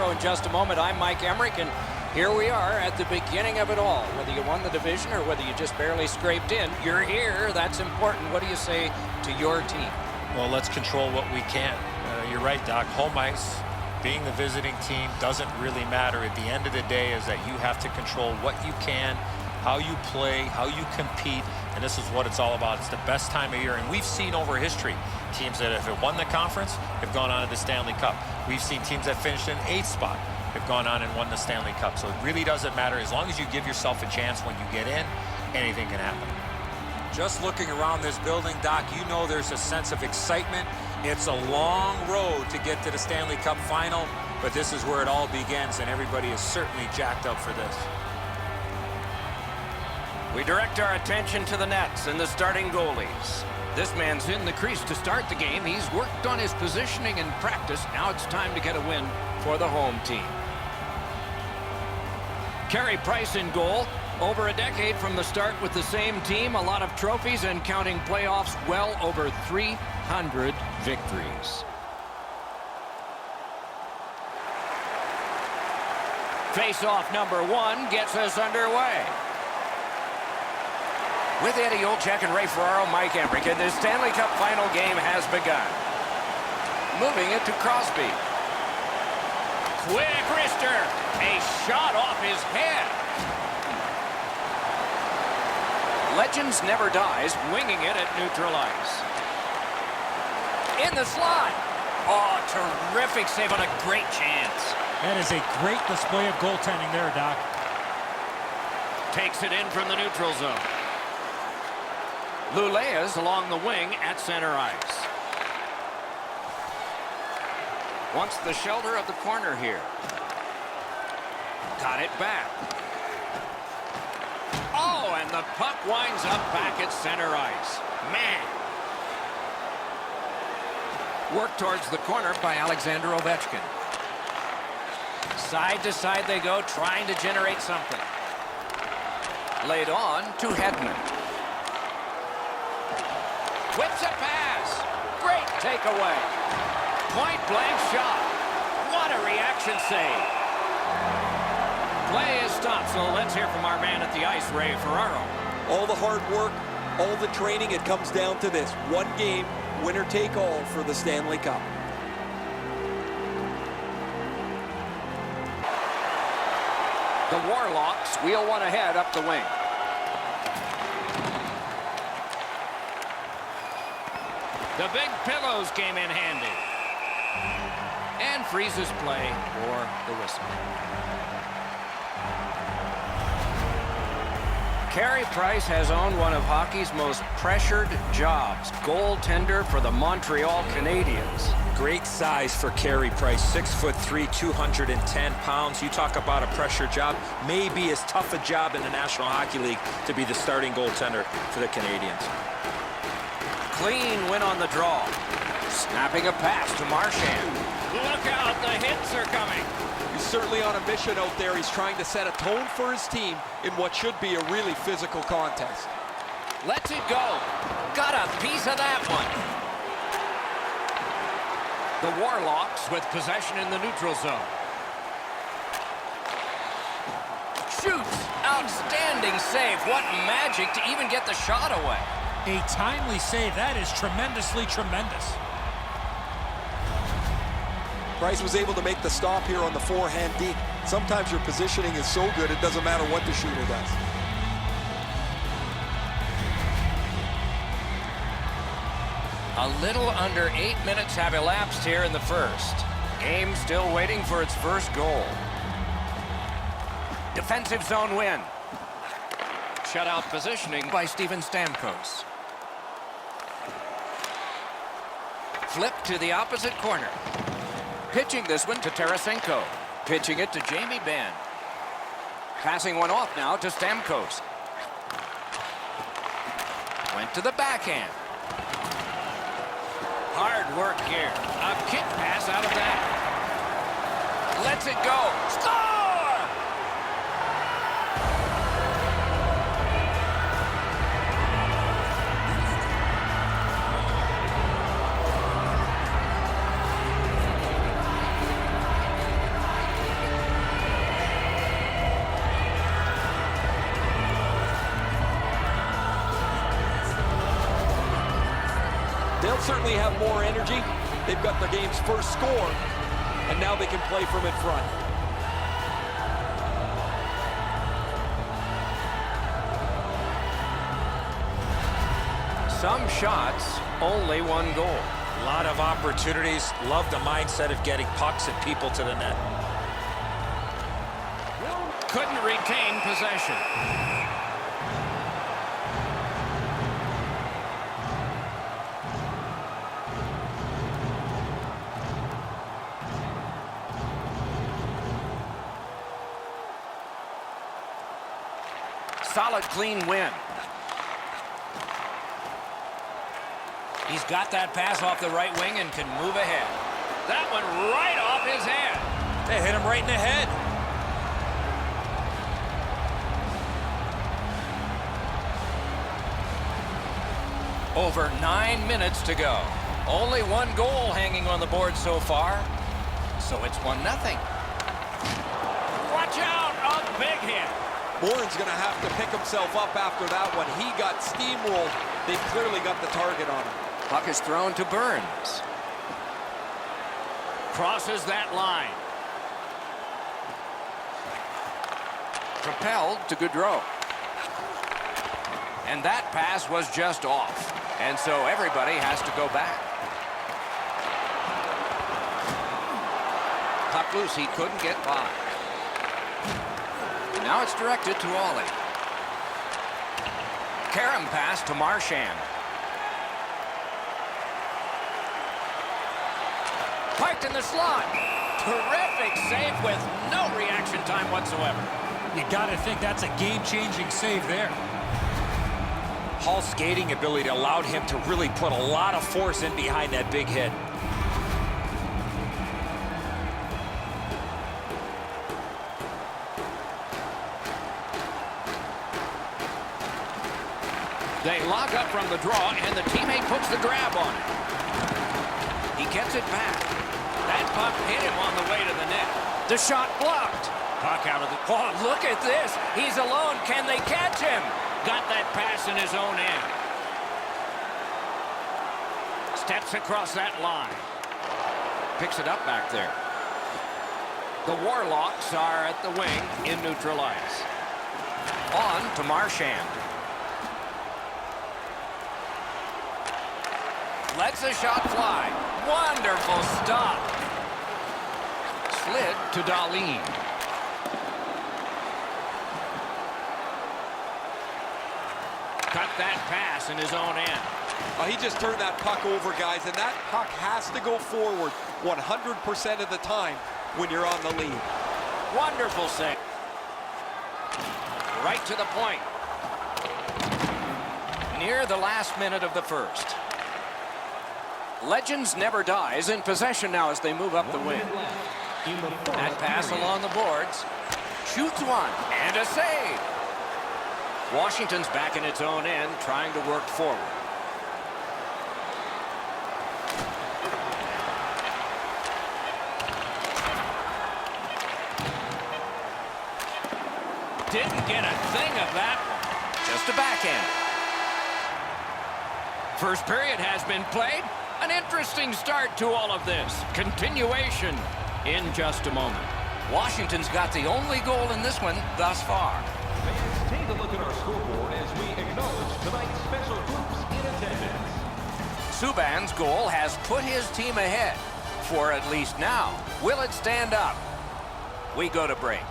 Ferraro in just a moment. I'm Mike Emrick, and here we are at the beginning of it all. Whether you won the division or whether you just barely scraped in, you're here. That's important. What do you say to your team? Well, let's control what we can. You're right, Doc. Home ice, being the visiting team, doesn't really matter. At the end of the day is that you have to control what you can, how you play, how you compete, and this is what it's all about. It's the best time of year, and we've seen over history teams that have won the conference have gone on to the Stanley Cup. We've seen teams that finished in 8th spot have gone on and won the Stanley Cup. So it really doesn't matter. As long as you give yourself a chance when you get in, anything can happen. Just looking around this building, Doc, you know there's a sense of excitement. It's a long road to get to the Stanley Cup final, but this is where it all begins, and everybody is certainly jacked up for this. We direct our attention to the nets and the starting goalies. This man's in the crease to start the game. He's worked on his positioning in practice. Now it's time to get a win for the home team. Carey Price in goal. Over a decade from the start with the same team, a lot of trophies and counting playoffs, well over 300 victories. Face-off number 1 gets us underway. With Eddie Olczyk and Ray Ferraro, Mike Emrick, and the Stanley Cup final game has begun. Moving it to Crosby. Quick wrister. A shot off his head. Legends never dies, winging it at neutral ice. In the slot. Oh, terrific save on a great chance. That is a great display of goaltending there, Doc. Takes it in from the neutral zone. Lulea's along the wing at center ice. Wants the shoulder of the corner here. Got it back. Oh, and the puck winds up back at center ice. Man. Work towards the corner by Alexander Ovechkin. Side to side they go, trying to generate something. Laid on to Hedman. Whips a pass. Great takeaway. Point blank shot. What a reaction save. Play is stopped, so let's hear from our man at the ice, Ray Ferraro. All the hard work, all the training, it comes down to this. One game, winner take all for the Stanley Cup. The Warlocks wheel one ahead up the wing. The Big Pillows came in handy. And freezes play for the whistle. Carey Price has owned one of hockey's most pressured jobs. Goaltender for the Montreal Canadiens. Great size for Carey Price, 6'3", 210 pounds. You talk about a pressure job. Maybe as tough a job in the National Hockey League to be the starting goaltender for the Canadiens. Clean win on the draw. Snapping a pass to Marchand. Look out, the hits are coming. He's certainly on a mission out there. He's trying to set a tone for his team in what should be a really physical contest. Lets it go. Got a piece of that one. The Warlocks with possession in the neutral zone. Shoots. Outstanding save. What magic to even get the shot away. A timely save. That is tremendously tremendous. Price was able to make the stop here on the forehand deep. Sometimes your positioning is so good, it doesn't matter what the shooter does. A little under 8 minutes have elapsed here in the first. Game still waiting for its first goal. Defensive zone win. Shutout positioning by Steven Stamkos. Flip to the opposite corner. Pitching this one to Tarasenko. Pitching it to Jamie Benn. Passing one off now to Stamkos. Went to the backhand. Hard work here. A kick pass out of that. Lets it go. Score! They'll certainly have more energy. They've got their game's first score, and now they can play from in front. Some shots, only one goal. A lot of opportunities. Love the mindset of getting pucks and people to the net. Couldn't retain possession. Solid, clean win. He's got that pass off the right wing and can move ahead. That one right off his hand. They hit him right in the head. Over 9 minutes to go. Only one goal hanging on the board so far. So it's 1-0. Watch out, a big hit. Morin's going to have to pick himself up after that one. He got steamrolled. They've clearly got the target on him. Puck is thrown to Burns. Crosses that line. Propelled to Gaudreau. And that pass was just off. And so everybody has to go back. Puck loose, he couldn't get by. Now it's directed to Ollie. Karam pass to Marchand. Parked in the slot. Terrific save with no reaction time whatsoever. You got to think that's a game-changing save there. Hall's skating ability allowed him to really put a lot of force in behind that big hit. They lock up from the draw, and the teammate puts the grab on it. He gets it back. That puck hit him on the way to the net. The shot blocked. Puck out of the... Oh, look at this. He's alone. Can they catch him? Got that pass in his own end. Steps across that line. Picks it up back there. The Warlocks are at the wing in neutral ice. On to Marchand. Lets the shot fly. Wonderful stop. Slid to Dahlin. Cut that pass in his own end. He just turned that puck over, guys, and that puck has to go forward 100% of the time when you're on the lead. Wonderful save. Right to the point. Near the last minute of the first. Legends never dies. In possession now as they move up the wing. That pass along the boards. Shoots one and a save. Washington's back in its own end, trying to work forward. Didn't get a thing of that one. Just a backhand. First period has been played. An interesting start to all of this. Continuation in just a moment. Washington's got the only goal in this one thus far. Fans, take a look at our scoreboard as we acknowledge tonight's special groups in attendance. Subban's goal has put his team ahead for at least now. Will it stand up? We go to break.